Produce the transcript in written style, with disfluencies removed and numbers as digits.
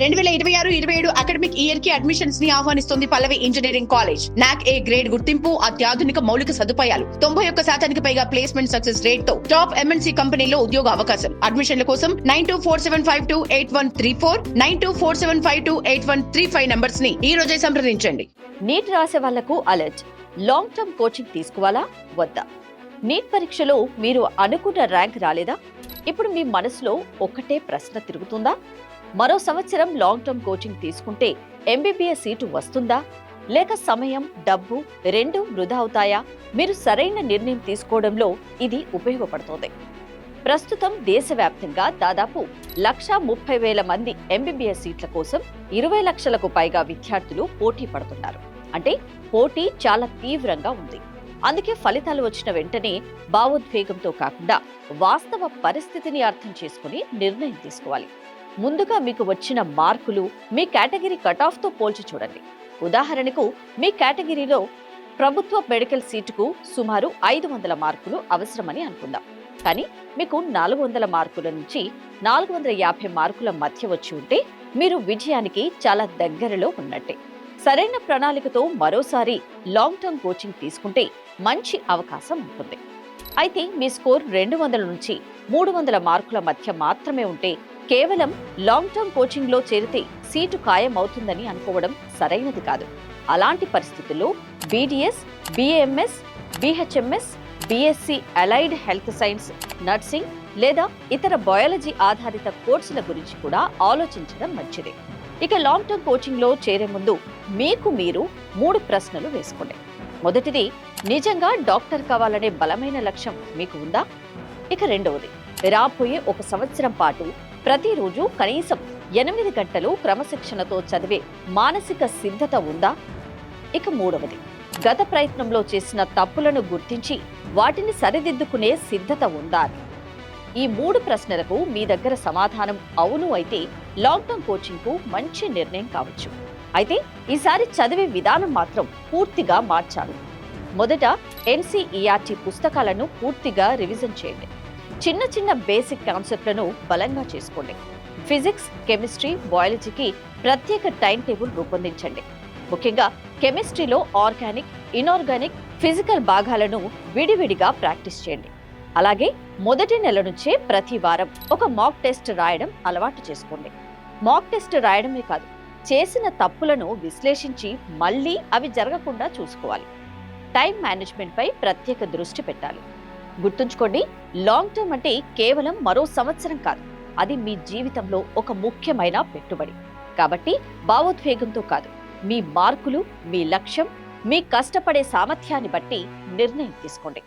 2026-27 academic year కి admissions ని ఆహ్వానిస్తుంది పల్లవి engineering college. నాక్ ఏ గ్రేడ్ గుర్తింపు, అత్యాధునిక మౌలిక సదుపాయాలు, 91% పైగా ప్లేస్మెంట్ సక్సెస్ రేట్ తో టాప్ ఎంఎన్సీ కంపెనీలో ఉద్యోగ అవకాశం. అడ్మిషన్ల కోసం 9247528134 9247528135 నంబర్స్ ని ఈ రోజే సంప్రదించండి. నీట్ రాసే వాళ్లకు అలర్ట్. లాంగ్ టర్మ్ కోచింగ్ తీసుకోవాలా వద్దా? నీట్ పరీక్షలో మీరు అనుకున్న ర్యాంక్ రాలేదా? ఇప్పుడు మీ మనసులో ఒక్కటే ప్రశ్న తిరుగుతుందా? మరో సంవత్సరం లాంగ్ టర్మ్ కోచింగ్ తీసుకుంటే ఎంబీబీఎస్ సీటు వస్తుందా? లేక సమయం, డబ్బు రెండూ వృధా అవుతాయా? మీరు సరైన నిర్ణయం తీసుకోవడంలో ఇది ఉపయోగపడుతోంది. ప్రస్తుతం దేశవ్యాప్తంగా దాదాపు 1,30,000 మంది ఎంబీబీఎస్ సీట్ల కోసం 20 లక్షలకు పైగా విద్యార్థులు పోటీ పడుతున్నారు. అంటే పోటీ చాలా తీవ్రంగా ఉంది. అందుకే ఫలితాలు వచ్చిన వెంటనే భావోద్వేగంతో కాకుండా వాస్తవ పరిస్థితిని అర్థం చేసుకుని నిర్ణయం తీసుకోవాలి. ముందుగా మీకు వచ్చిన మార్కులు మీ కేటగిరీ కటాఫ్తో పోల్చి చూడండి. ఉదాహరణకు మీ కేటగిరీలో ప్రభుత్వ మెడికల్ సీటుకు సుమారు 500 మార్కులు అవసరమని అనుకుందాం. కానీ మీకు 400 మార్కుల నుంచి 450 మార్కుల మధ్య వచ్చి ఉంటే మీరు విజయానికి చాలా దగ్గరలో ఉన్నట్టే. సరైన ప్రణాళికతో మరోసారి లాంగ్ టర్మ్ కోచింగ్ తీసుకుంటే మంచి అవకాశం ఉంటుంది. అయితే మీ స్కోర్ 200 నుంచి 300 మార్కుల మధ్య మాత్రమే ఉంటే కేవలం లాంగ్ టర్మ్ కోచింగ్ లో చేరితే సీటు ఖాయం అవుతుందని అనుకోవడం సరైనది కాదు. అలాంటి పరిస్థితుల్లో BDS, BAMS, BHMS, BSc allied health science, nursing లేదా ఇతర బయాలజీ ఆధారిత కోర్సుల గురించి కూడా ఆలోచించడం మంచిది. ఇక లాంగ్ టర్మ్ కోచింగ్ లో చేరే ముందు మీకు మీరు 3 ప్రశ్నలు వేసుకోండి. మొదటిది, నిజంగా డాక్టర్ కావాలనే బలమైన లక్ష్యం మీకు ఉందా? ఇక రెండవది, రాబోయే 1 సంవత్సరం పాటు ప్రతిరోజు కనీసం 8 గంటలు క్రమశిక్షణతో చదివే మానసిక సిద్ధత ఉందా? ఇక మూడవది, గత ప్రయత్నంలో చేసిన తప్పులను గుర్తించి వాటిని సరిదిద్దుకునే సిద్ధత ఉందా? ఈ 3 ప్రశ్నలకు మీ దగ్గర సమాధానం అవును అయితే లాంగ్ టర్మ్ కోచింగ్ కు మంచి నిర్ణయం కావచ్చు. అయితే ఈసారి చదివే విధానం మాత్రం పూర్తిగా మార్చాలి. మొదట ఎన్సీఈఆర్టీ పుస్తకాలను పూర్తిగా రివిజన్ చేయండి. చిన్న చిన్న బేసిక్ కాన్సెప్ట్లను బలంగా చేసుకోండి. ఫిజిక్స్, కెమిస్ట్రీ, బయాలజీకి ప్రత్యేక టైం టేబుల్ రూపొందించండి. ముఖ్యంగా కెమిస్ట్రీలో ఆర్గానిక్, ఇనార్గానిక్, ఫిజికల్ భాగాలను విడివిడిగా ప్రాక్టీస్ చేయండి. అలాగే మొదటి నెల నుంచే ప్రతి వారం ఒక మాక్ టెస్ట్ రాయడం అలవాటు చేసుకోండి. మాక్ టెస్ట్ రాయడమే కాదు, చేసిన తప్పులను విశ్లేషించి మళ్ళీ అవి జరగకుండా చూసుకోవాలి. టైం మేనేజ్మెంట్ పై ప్రత్యేక దృష్టి పెట్టాలి. గుర్తుంచుకోండి, లాంగ్ టర్మ్ అంటే కేవలం మరో సంవత్సరం కాదు, అది మీ జీవితంలో ఒక ముఖ్యమైన పెట్టుబడి. కాబట్టి భావోద్వేగంతో కాదు, మీ మార్కులు, మీ లక్ష్యం, మీ కష్టపడే సామర్థ్యాన్ని బట్టి నిర్ణయం తీసుకోండి.